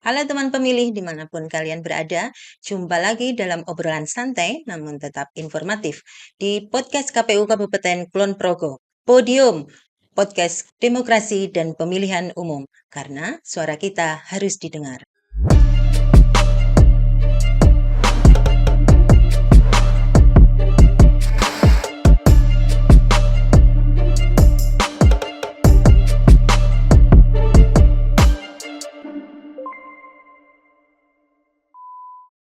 Halo teman pemilih dimanapun kalian berada, jumpa lagi dalam obrolan santai namun tetap informatif di podcast KPU Kabupaten Kulon Progo. Podium, podcast demokrasi dan pemilihan umum, karena suara kita harus didengar.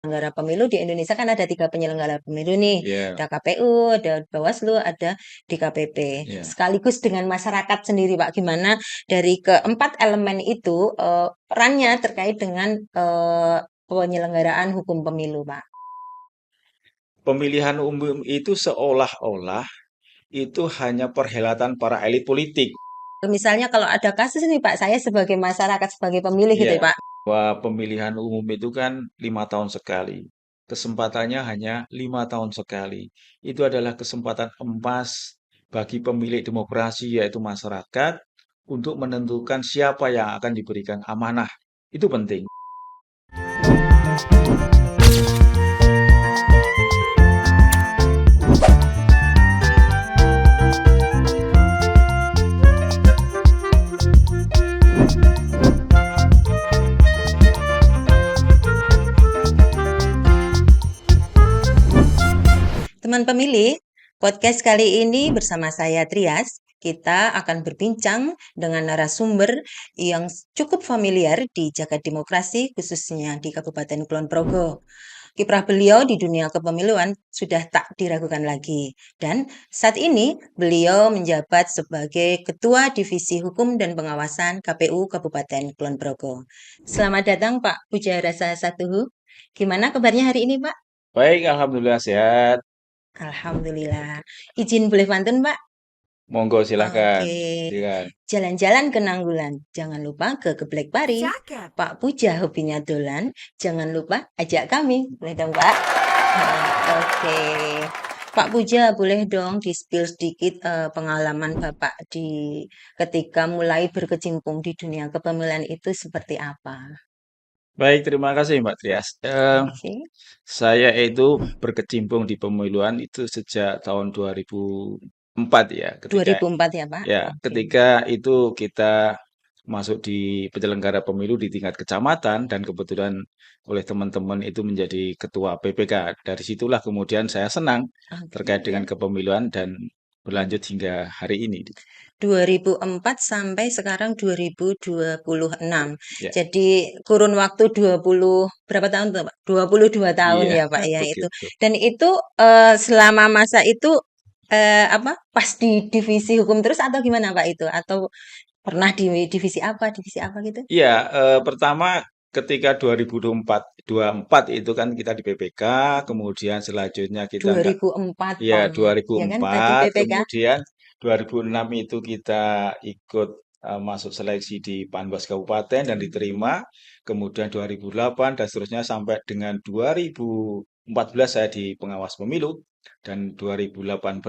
Penyelenggara pemilu di Indonesia kan ada 3 penyelenggara pemilu nih, Iya, ada KPU, ada Bawaslu, ada DKPP. iya. Sekaligus dengan masyarakat sendiri, Pak, gimana dari keempat elemen itu perannya terkait dengan penyelenggaraan hukum pemilu, Pak. Pemilihan umum itu seolah-olah itu hanya perhelatan para elit politik. Misalnya kalau ada kasus nih, Pak, saya sebagai masyarakat, sebagai pemilih gitu Iya, ya, Pak. bahwa pemilihan umum itu kan 5 tahun sekali. Kesempatannya hanya 5 tahun sekali. Itu adalah kesempatan emas bagi pemilik demokrasi, yaitu masyarakat, untuk menentukan siapa yang akan diberikan amanah. Itu penting. Teman pemilih, podcast kali ini bersama saya Trias, kita akan berbincang dengan narasumber yang cukup familiar di jagat demokrasi, khususnya di Kabupaten Kulon Progo. Kiprah beliau di dunia kepemiluan sudah tak diragukan lagi. Dan saat ini beliau menjabat sebagai Ketua Divisi Hukum dan Pengawasan KPU Kabupaten Kulon Progo. Selamat datang Pak Pujarasa Satuhu. Gimana kabarnya hari ini Pak? Baik, alhamdulillah sehat. Alhamdulillah. Izin boleh pantun, Pak? Monggo silahkan. Oke. Silakan. Jalan-jalan ke Nanggulan. Jangan lupa ke Geblek Pari. Pak Puja hobinya dolan. Jangan lupa ajak kami. Boleh dong, Pak? Oke. Pak Puja, boleh dong di-spill sedikit pengalaman Bapak di ketika mulai berkecimpung di dunia kepemilian itu seperti apa? Baik, terima kasih Mbak Trias. Oke. Saya itu berkecimpung di pemiluan itu sejak tahun 2004 ya, 2004 ya, Pak? Oke. ketika itu kita masuk di penyelenggara pemilu di tingkat kecamatan dan kebetulan oleh teman-teman itu menjadi ketua PPK. Dari situlah kemudian saya senang terkait dengan Oke. kepemiluan dan berlanjut hingga hari ini. 2004 sampai sekarang 2026. Ya, Jadi kurun waktu 20 berapa tahun tuh, Pak? 22 tahun iya, ya, Pak, ya itu. begitu. Dan itu selama masa itu apa? Pas di divisi hukum terus atau gimana, Pak itu? Atau pernah di divisi apa gitu? Iya, pertama ketika 2024 itu kan kita di PPK, kemudian selanjutnya kita enggak, 2004, ya Pak. Ya kan tadi 2004, PPK. kemudian 2006 itu kita ikut masuk seleksi di Panwas Kabupaten dan diterima, kemudian 2008 dan seterusnya sampai dengan 2014 saya di pengawas pemilu dan 2018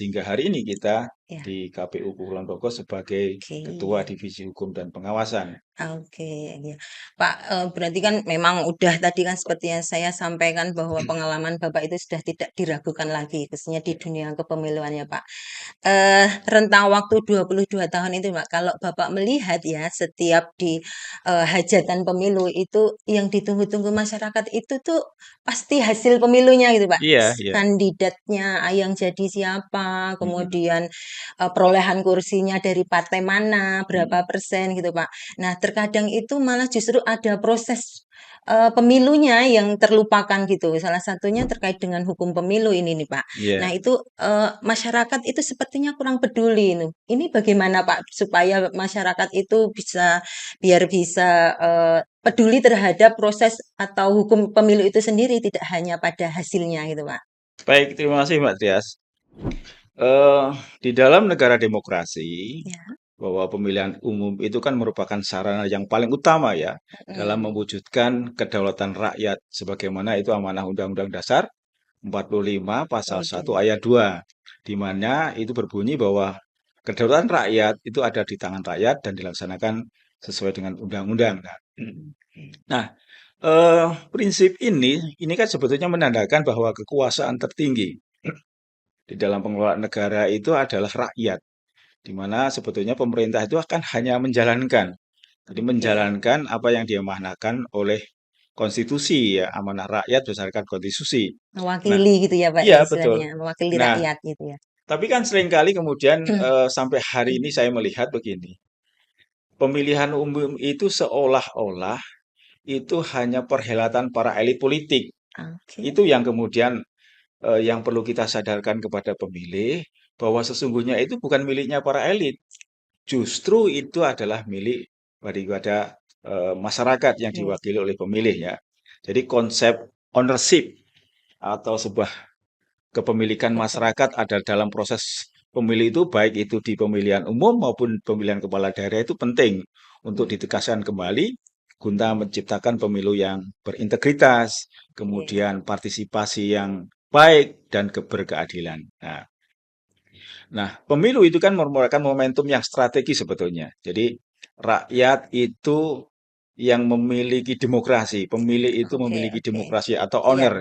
hingga hari ini kita Ya, di KPU Kulon Progo sebagai Ketua oke. Divisi Hukum dan Pengawasan. Oke, ya. Pak, berarti kan memang udah tadi kan seperti yang saya sampaikan bahwa pengalaman Bapak itu sudah tidak diragukan lagi, khususnya di dunia kepemiluan ya, Pak. Rentang waktu 22 tahun itu, Pak, kalau Bapak melihat ya, setiap di hajatan pemilu itu yang ditunggu-tunggu masyarakat itu tuh pasti hasil pemilunya gitu, Pak. Iya, iya. Kandidatnya yang jadi siapa, Mhm, kemudian perolehan kursinya dari partai mana, mhm. berapa persen gitu, Pak. Nah, terkadang itu malah justru ada proses pemilunya yang terlupakan gitu. Salah satunya terkait dengan hukum pemilu ini nih, Pak. Nah, Iya. itu masyarakat itu sepertinya kurang peduli ini. Ini bagaimana, Pak, supaya masyarakat itu bisa biar bisa peduli terhadap proses atau hukum pemilu itu sendiri, tidak hanya pada hasilnya gitu, Pak. Baik, terima kasih Mbak Tias. Eh, di dalam negara demokrasi, Ya. bahwa pemilihan umum itu kan merupakan sarana yang paling utama ya dalam Mm, mewujudkan kedaulatan rakyat sebagaimana itu amanah Undang-Undang Dasar 45 pasal 1 oke. ayat 2, di mana itu berbunyi bahwa kedaulatan rakyat itu ada di tangan rakyat dan dilaksanakan sesuai dengan undang-undang. Nah, Oke. nah, prinsip ini kan sebetulnya menandakan bahwa kekuasaan tertinggi di dalam pengelolaan negara itu adalah rakyat, di mana sebetulnya pemerintah itu akan hanya menjalankan. Jadi Oke. menjalankan apa yang diamanahkan oleh konstitusi ya, amanah rakyat berdasarkan konstitusi. Nah, Mewakili gitu ya Pak ya iya betul. istilahnya, mewakili Nah, rakyat gitu ya. tapi kan seringkali kemudian sampai hari ini saya melihat begini, pemilihan umum itu seolah-olah itu hanya perhelatan para elit politik. Oke. Itu yang kemudian yang perlu kita sadarkan kepada pemilih bahwa sesungguhnya itu bukan miliknya para elit. Justru itu adalah milik daripada masyarakat yang Oke. diwakili oleh pemilih ya. Jadi konsep ownership atau sebuah kepemilikan masyarakat ada dalam proses pemilih itu baik itu di pemilihan umum maupun pemilihan kepala daerah itu penting untuk ditegaskan kembali guna menciptakan pemilu yang berintegritas, Oke. kemudian partisipasi yang baik dan berkeadilan. Nah, pemilu itu kan merupakan momentum yang strategis sebetulnya. Jadi rakyat itu yang memiliki demokrasi, pemilih itu Oke. memiliki Oke. demokrasi atau Iya. owner.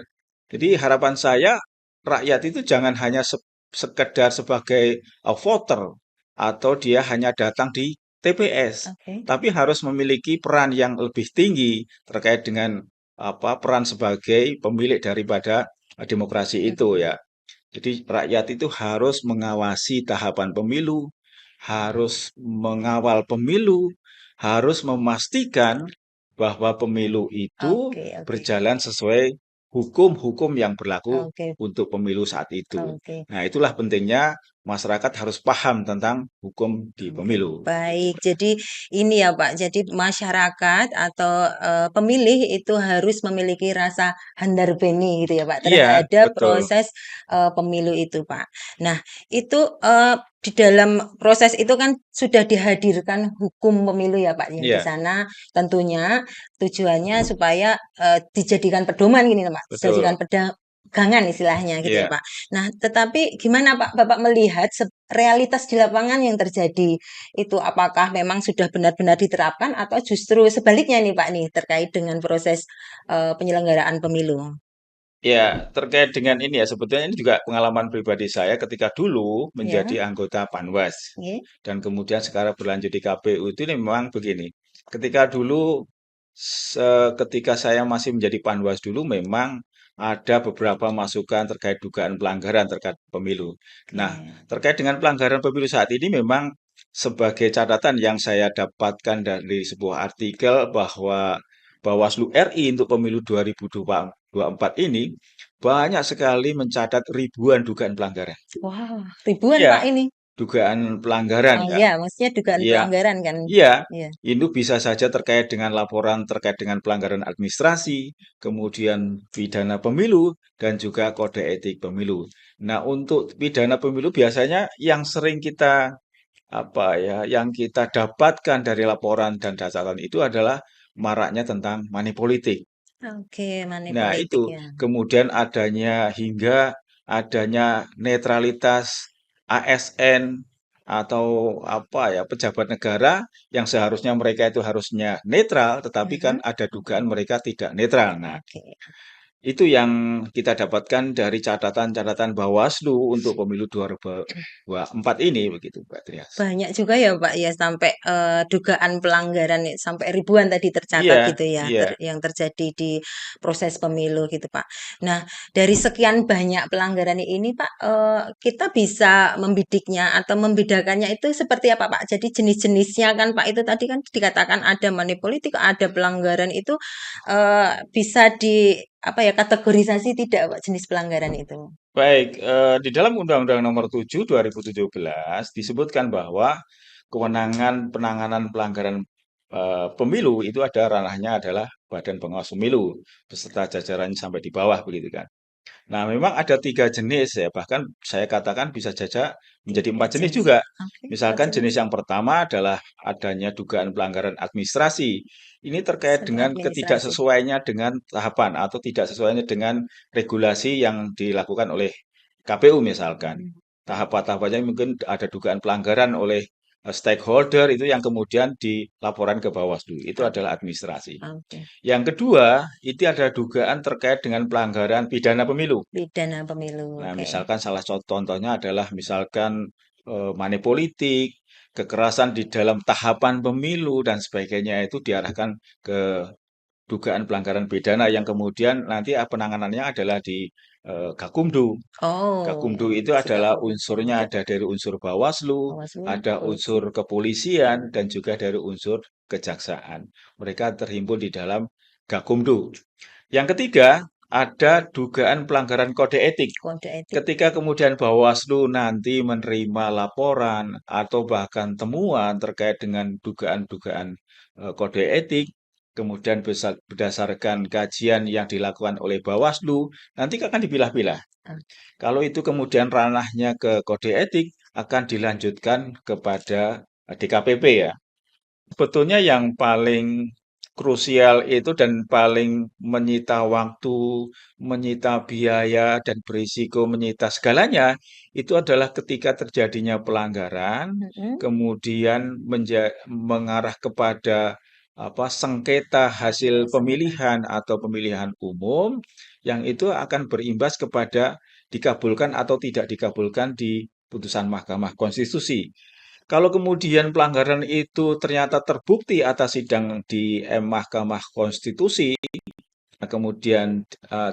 Jadi harapan saya rakyat itu jangan hanya sekedar sebagai voter atau dia hanya datang di TPS, Oke. tapi harus memiliki peran yang lebih tinggi terkait dengan apa peran sebagai pemilik daripada demokrasi itu Mhm. ya. Jadi rakyat itu harus mengawasi tahapan pemilu, harus mengawal pemilu, harus memastikan bahwa pemilu itu Oke. Oke. berjalan sesuai hukum-hukum yang berlaku Oke. untuk pemilu saat itu. Oke. Nah, itulah pentingnya masyarakat harus paham tentang hukum di Oke, pemilu. Begitu, baik. Mbak. Jadi ini ya Pak, jadi masyarakat atau pemilih itu harus memiliki rasa handarbeni gitu ya Pak Iya, terhadap betul, proses pemilu itu Pak. Nah, itu di dalam proses itu kan sudah dihadirkan hukum pemilu ya Pak yang di iya, sana tentunya tujuannya supaya dijadikan pedoman gini loh Pak, dijadikan betul, pegangan istilahnya gitu ya iya. Pak. Nah, tetapi gimana Pak Bapak melihat realitas di lapangan yang terjadi itu apakah memang sudah benar-benar diterapkan atau justru sebaliknya nih Pak nih terkait dengan proses penyelenggaraan pemilu? Ya, terkait dengan ini ya, sebetulnya ini juga pengalaman pribadi saya ketika dulu Ya, menjadi anggota Panwas oke. dan kemudian sekarang berlanjut di KPU itu ini memang begini. Ketika dulu, ketika saya masih menjadi Panwas dulu memang ada beberapa masukan terkait dugaan pelanggaran terkait pemilu. Nah, Oke. terkait dengan pelanggaran pemilu saat ini memang sebagai catatan yang saya dapatkan dari sebuah artikel bahwa Bawaslu RI untuk pemilu 2024 ini banyak sekali mencatat ribuan dugaan pelanggaran. Wah, ribuan Iya, Pak ini. dugaan pelanggaran Oh ya. ya, maksudnya dugaan Iya, pelanggaran kan? iya. Iya. Itu bisa saja terkait dengan laporan terkait dengan pelanggaran administrasi, kemudian pidana pemilu, dan juga kode etik pemilu. Nah, untuk pidana pemilu biasanya yang sering kita apa ya, yang kita dapatkan dari laporan dan catatan itu adalah maraknya tentang money politik. Oke, money Nah, itu politik ya. kemudian adanya netralitas ASN atau apa ya, pejabat negara yang seharusnya mereka itu harusnya netral, tetapi kan Mhm. ada Oke. dugaan mereka tidak netral. Nah, Oke. itu yang kita dapatkan dari catatan-catatan Bawaslu untuk pemilu 2024 ini begitu, Pak Trias. Banyak juga ya Pak ya sampai dugaan pelanggaran sampai ribuan tadi tercatat Iya, gitu ya iya. yang terjadi di proses pemilu gitu Pak. Nah, dari sekian banyak pelanggaran ini Pak, kita bisa membidiknya atau membedakannya itu seperti apa Pak? Jadi jenis-jenisnya kan Pak itu tadi kan dikatakan ada money politik, ada pelanggaran itu bisa di apa ya kategorisasi tidak Pak jenis pelanggaran itu? Baik, di dalam Undang-Undang Nomor 7 2017 disebutkan bahwa kewenangan penanganan pelanggaran pemilu itu ada ranahnya adalah Badan Pengawas Pemilu beserta jajarannya sampai di bawah begitu kan. Nah, memang ada 3 jenis ya, bahkan saya katakan bisa saja menjadi Tiga 4 jenis jenis. juga. Oke, apa Misalkan jenis? jenis yang pertama adalah adanya dugaan pelanggaran administrasi. Ini terkait dengan Administrasi. ketidaksesuaiannya dengan tahapan atau tidak sesuainya dengan regulasi yang dilakukan oleh KPU misalkan. Mhm. Tahap-tahapannya mungkin ada dugaan pelanggaran oleh stakeholder itu yang kemudian dilaporan ke Bawaslu. Itu Oke. adalah administrasi. Oke. Yang kedua, itu ada dugaan terkait dengan pelanggaran pidana pemilu. Pidana pemilu. Nah, Oke. misalkan salah satu contohnya adalah misalkan money politik, kekerasan di dalam tahapan pemilu dan sebagainya itu diarahkan ke dugaan pelanggaran pidana yang kemudian nanti penanganannya adalah di Gakumdu. Oh, Gakumdu itu juga adalah boleh. unsurnya Oke. ada dari unsur Bawaslu, Bawaslu, ada polisi. unsur kepolisian, dan juga dari unsur kejaksaan. Mereka terhimpun di dalam Gakumdu. Yang ketiga, ada dugaan pelanggaran kode etik. Kode etik. Ketika kemudian Bawaslu nanti menerima laporan atau bahkan temuan terkait dengan dugaan-dugaan kode etik, kemudian berdasarkan kajian yang dilakukan oleh Bawaslu, nanti akan dipilah-pilah. Oke. Kalau itu kemudian ranahnya ke kode etik, akan dilanjutkan kepada DKPP ya. Sebetulnya yang paling krusial itu dan paling menyita waktu, menyita biaya, dan berisiko menyita segalanya, itu adalah ketika terjadinya pelanggaran, Mm-mm. kemudian mengarah kepada sengketa hasil Oke, sengketa. pemilihan atau pemilihan umum, yang itu akan berimbas kepada dikabulkan atau tidak dikabulkan di putusan Mahkamah Konstitusi. Kalau kemudian pelanggaran itu ternyata terbukti atas sidang di Mahkamah Konstitusi, kemudian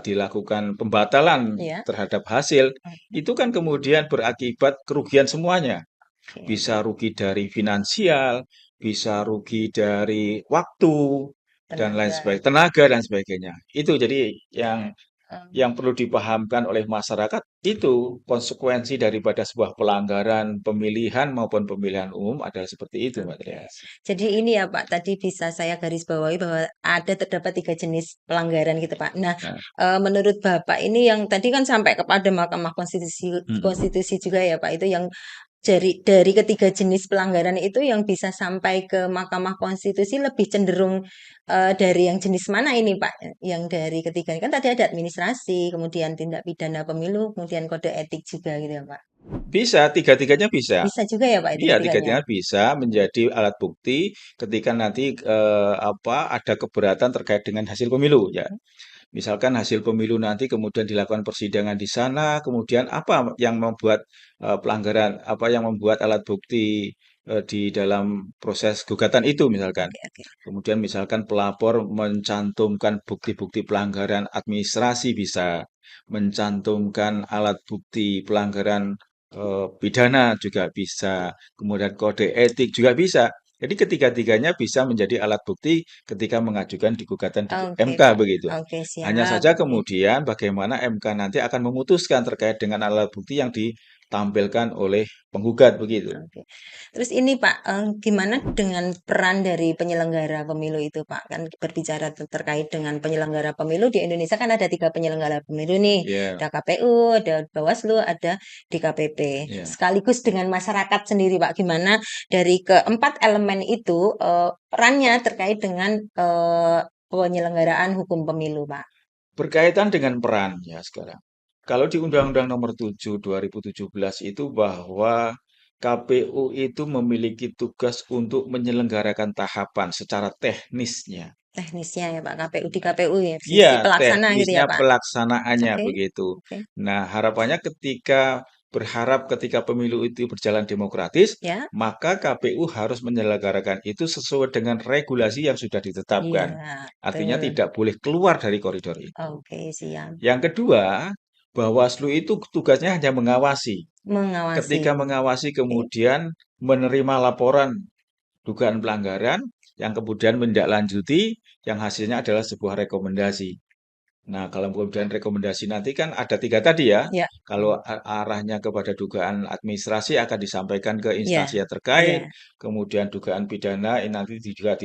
dilakukan pembatalan Ya. terhadap hasil, Oke. itu kan kemudian berakibat kerugian semuanya. Oke. Bisa rugi dari finansial, bisa rugi dari waktu, dan lain Tenaga. sebagainya, tenaga dan sebagainya. Itu jadi yang Em, yang perlu dipahamkan oleh masyarakat itu konsekuensi daripada sebuah pelanggaran pemilihan maupun pemilihan umum adalah seperti itu, Mbak Oke. Trias. Jadi ini ya Pak, tadi bisa saya garis bawahi bahwa ada terdapat 3 jenis pelanggaran gitu Pak. Nah, Nah, menurut Bapak ini yang tadi kan sampai kepada Mahkamah Konstitusi mm, Konstitusi juga ya Pak, itu yang dari ketiga jenis pelanggaran itu yang bisa sampai ke Mahkamah Konstitusi lebih cenderung dari yang jenis mana ini Pak? Yang dari ketiga ini kan tadi ada administrasi, kemudian tindak pidana pemilu, kemudian kode etik juga gitu ya Pak. bisa, tiga-tiganya bisa. Bisa juga ya Pak itu Iya, ketiganya. tiga-tiganya bisa menjadi alat bukti ketika nanti ada keberatan terkait dengan hasil pemilu ya. Misalkan hasil pemilu nanti kemudian dilakukan persidangan di sana, kemudian apa yang membuat pelanggaran, apa yang membuat alat bukti di dalam proses gugatan itu misalkan. Oke, oke. Kemudian misalkan pelapor mencantumkan bukti-bukti pelanggaran administrasi bisa, mencantumkan alat bukti pelanggaran pidana juga bisa, kemudian kode etik juga bisa. Jadi ketiga-tiganya bisa menjadi alat bukti ketika mengajukan di gugatan di Oke, MK Pak. begitu. Oke, Hanya siap. saja Oke. kemudian bagaimana MK nanti akan memutuskan terkait dengan alat bukti yang ditampilkan oleh penggugat begitu. Oke. Terus ini Pak, gimana dengan peran dari penyelenggara pemilu itu Pak? Kan berbicara terkait dengan penyelenggara pemilu di Indonesia kan ada 3 penyelenggara pemilu nih, Ya, ada KPU, ada Bawaslu, ada DKPP. ya. Sekaligus dengan masyarakat sendiri Pak, gimana dari keempat elemen itu perannya terkait dengan penyelenggaraan hukum pemilu Pak? Berkaitan dengan peran ya sekarang. Kalau di Undang-Undang Nomor 7 2017 itu bahwa KPU itu memiliki tugas untuk menyelenggarakan tahapan secara teknisnya. Teknisnya ya Pak, KPU di KPU ya, Iya, sisi pelaksana gitu ya teknisnya Pak. pelaksanaannya Oke, begitu. oke. Nah, harapannya berharap ketika pemilu itu berjalan demokratis, Ya. maka KPU harus menyelenggarakan itu sesuai dengan regulasi yang sudah Iya, ditetapkan. Artinya betul. tidak boleh keluar dari koridor itu. Oke, siap. Yang kedua, Bawaslu itu tugasnya hanya mengawasi. Mengawasi. Ketika mengawasi Oke. kemudian menerima laporan dugaan pelanggaran yang kemudian menindaklanjuti yang hasilnya adalah sebuah rekomendasi. Nah, kalau kemudian rekomendasi nanti kan ada tiga tadi ya. Ya, Kalau arahnya kepada dugaan administrasi akan disampaikan ke ya, instansi yang terkait, ya. kemudian dugaan pidana ini nanti juga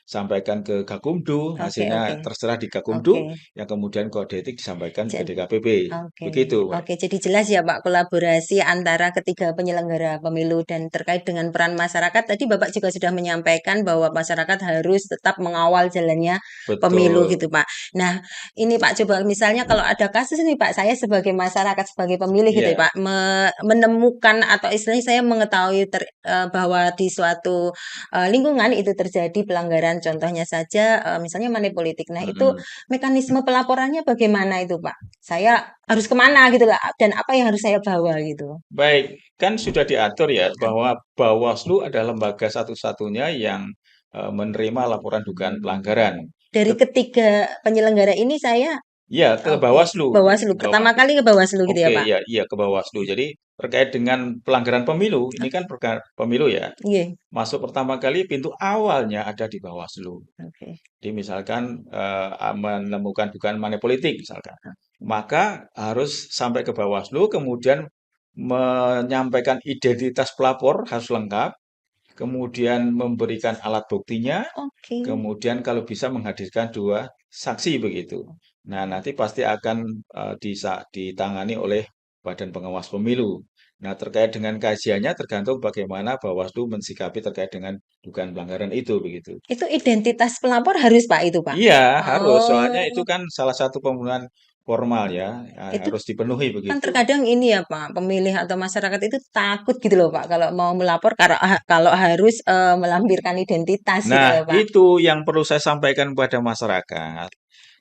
sampaikan ke Gakumdu, Oke, oke, hasilnya terserah di oke. Gakumdu, yang kemudian kode etik disampaikan ke Ja- DKPP. Oke, Begitu, Mbak. oke. Jadi jelas ya Pak kolaborasi antara ketiga penyelenggara pemilu dan terkait dengan peran masyarakat. Tadi Bapak juga sudah menyampaikan bahwa masyarakat harus tetap mengawal jalannya pemilu Betul. gitu Pak. Nah, ini Pak coba misalnya kalau ada kasus ini Pak, saya sebagai masyarakat sebagai pemilih gitu ya Iya, Pak, menemukan atau istilahnya saya mengetahui bahwa di suatu lingkungan itu terjadi pelanggaran. Contohnya saja misalnya money politik. Nah, itu mm-mm. mekanisme pelaporannya bagaimana itu Pak? Saya harus kemana gitu lah dan apa yang harus saya bawa gitu. Baik, kan sudah diatur ya bahwa Bawaslu adalah lembaga satu-satunya yang menerima laporan dugaan pelanggaran. Dari Ket- ketiga penyelenggara ini saya Ya, ke oke, Bawaslu, Bawaslu. Pertama Bawaslu. kali ke Bawaslu gitu ya Oke, Pak. ya, iya ke Bawaslu. Jadi terkait dengan pelanggaran pemilu, ini kan Oke. perkara pemilu ya. Iya. Masuk pertama kali pintu awalnya ada di Bawaslu. Oke. Jadi misalkan menemukan dugaan money politik misalkan, maka harus sampai ke Bawaslu, kemudian menyampaikan identitas pelapor harus lengkap, kemudian memberikan alat buktinya, Oke. kemudian kalau bisa menghadirkan dua saksi begitu. Nah, nanti pasti akan ditangani oleh Badan Pengawas Pemilu. Nah, terkait dengan kajiannya tergantung bagaimana Bawaslu mensikapi terkait dengan dugaan pelanggaran itu begitu. Itu identitas pelapor harus Pak itu Pak. Iya, harus. Soalnya itu Oh, kan salah satu pembunuhan formal ya, itu harus dipenuhi kan begitu. terkadang ini ya Pak, pemilih atau masyarakat itu takut gitu loh Pak kalau mau melapor kalau harus melampirkan identitas gitu Nah, loh Pak. itu yang perlu saya sampaikan kepada masyarakat.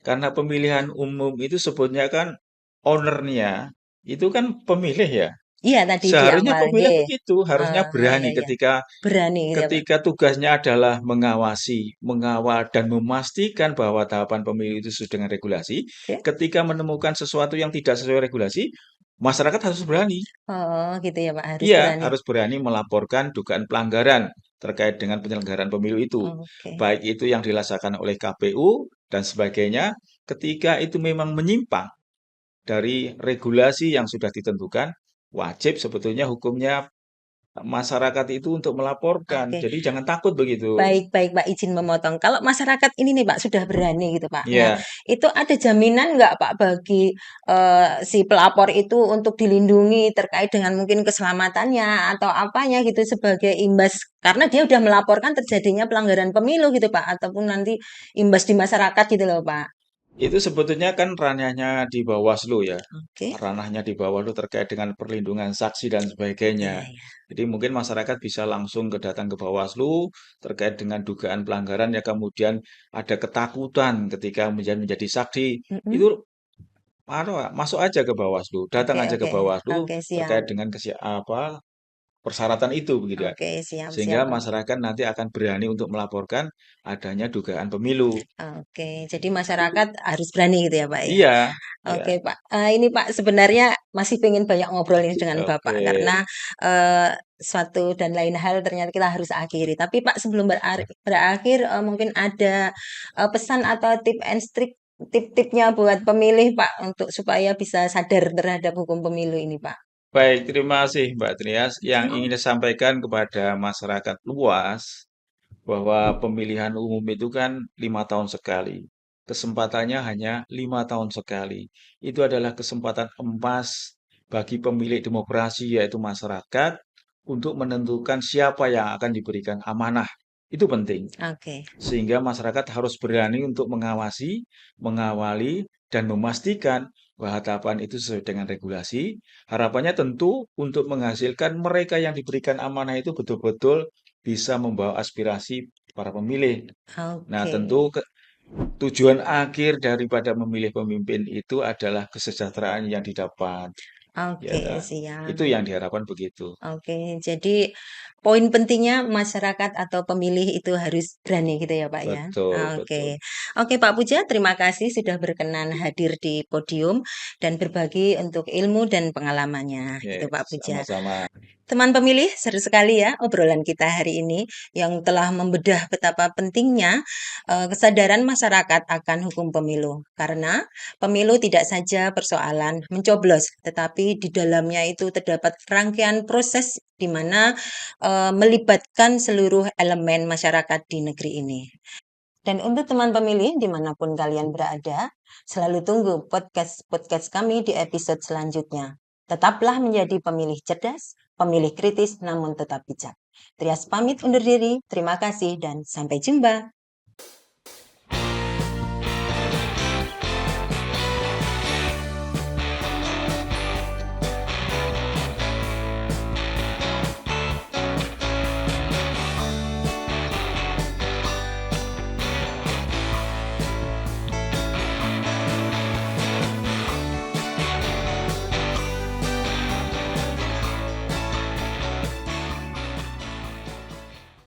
Karena pemilihan umum itu sebutnya kan ownernya, itu kan pemilih ya. Iya tadi di Seharusnya awal, pemilih ye. begitu, harusnya Iya berani iya. ketika Berani gitu ya Pak. ketika tugasnya adalah mengawasi, mengawal dan memastikan bahwa tahapan pemilu itu sesuai dengan regulasi. Oke. Ketika menemukan sesuatu yang tidak sesuai regulasi, masyarakat harus berani. Oh gitu ya Pak, harus Iya, berani. harus berani melaporkan dugaan pelanggaran terkait dengan penyelenggaraan pemilu itu. Oke. Baik itu yang dilaksanakan oleh KPU dan sebagainya, ketika itu memang menyimpang dari regulasi yang sudah ditentukan, wajib sebetulnya hukumnya masyarakat itu untuk melaporkan. Oke. Jadi jangan takut begitu. Baik, baik Pak, izin memotong. Kalau masyarakat ini nih Pak sudah berani gitu Pak. Nah, Ya, itu ada jaminan nggak Pak bagi si pelapor itu untuk dilindungi terkait dengan mungkin keselamatannya atau apanya gitu sebagai imbas karena dia udah melaporkan terjadinya pelanggaran pemilu gitu Pak ataupun nanti imbas di masyarakat gitu loh Pak. itu sebetulnya kan ranahnya di Bawaslu ya. Oke. Ranahnya di Bawaslu terkait dengan perlindungan saksi dan sebagainya. Iya, iya. Jadi mungkin masyarakat bisa langsung datang ke Bawaslu terkait dengan dugaan pelanggaran ya kemudian ada ketakutan ketika menjadi saksi. Itu Mm-mm. masuk aja ke Bawaslu, datang Oke, aja ke oke. Bawaslu Oke, siap. terkait dengan persyaratan itu begitu ya. Oke, siap, Sehingga siap. masyarakat nanti akan berani untuk melaporkan adanya dugaan pemilu. Oke, jadi masyarakat harus berani gitu ya Pak ya. Iya, iya. Oke Pak, ini Pak sebenarnya masih pengen banyak ngobrol ini dengan Bapak Oke. karena suatu dan lain hal ternyata kita harus akhiri. Tapi Pak sebelum berakhir mungkin ada pesan atau tip and trik tip-tipnya buat pemilih Pak untuk supaya bisa sadar terhadap hukum pemilu ini Pak. Baik, terima kasih Mbak Trias. Yang ingin saya sampaikan kepada masyarakat luas bahwa pemilihan umum itu kan 5 tahun sekali. Kesempatannya hanya 5 tahun sekali. Itu adalah kesempatan emas bagi pemilik demokrasi, yaitu masyarakat, untuk menentukan siapa yang akan diberikan amanah. Itu penting. Oke, Sehingga masyarakat harus berani untuk mengawasi, mengawali, dan memastikan bahwa tahapan itu sesuai dengan regulasi. Harapannya tentu untuk menghasilkan mereka yang diberikan amanah itu betul-betul bisa membawa aspirasi para pemilih. Nah, oke, tentu tujuan akhir daripada memilih pemimpin itu adalah kesejahteraan yang didapat. Ya, oke, tak? siap. Itu yang diharapkan begitu. Oke, jadi poin pentingnya masyarakat atau pemilih itu harus berani gitu ya Pak ya. Betul, Oke, betul. oke Pak Puja, terima kasih sudah berkenan hadir di podium dan berbagi untuk ilmu dan pengalamannya. Ya, Gitu Pak Puja. sama-sama. Teman pemilih, seru sekali ya obrolan kita hari ini yang telah membedah betapa pentingnya kesadaran masyarakat akan hukum pemilu. Karena pemilu tidak saja persoalan mencoblos, tetapi di dalamnya itu terdapat rangkaian proses di mana melibatkan seluruh elemen masyarakat di negeri ini. Dan untuk teman pemilih dimanapun kalian berada, selalu tunggu podcast kami di episode selanjutnya. Tetaplah menjadi pemilih cerdas, pemilih kritis namun tetap bijak. Trias pamit undur diri, terima kasih dan sampai jumpa.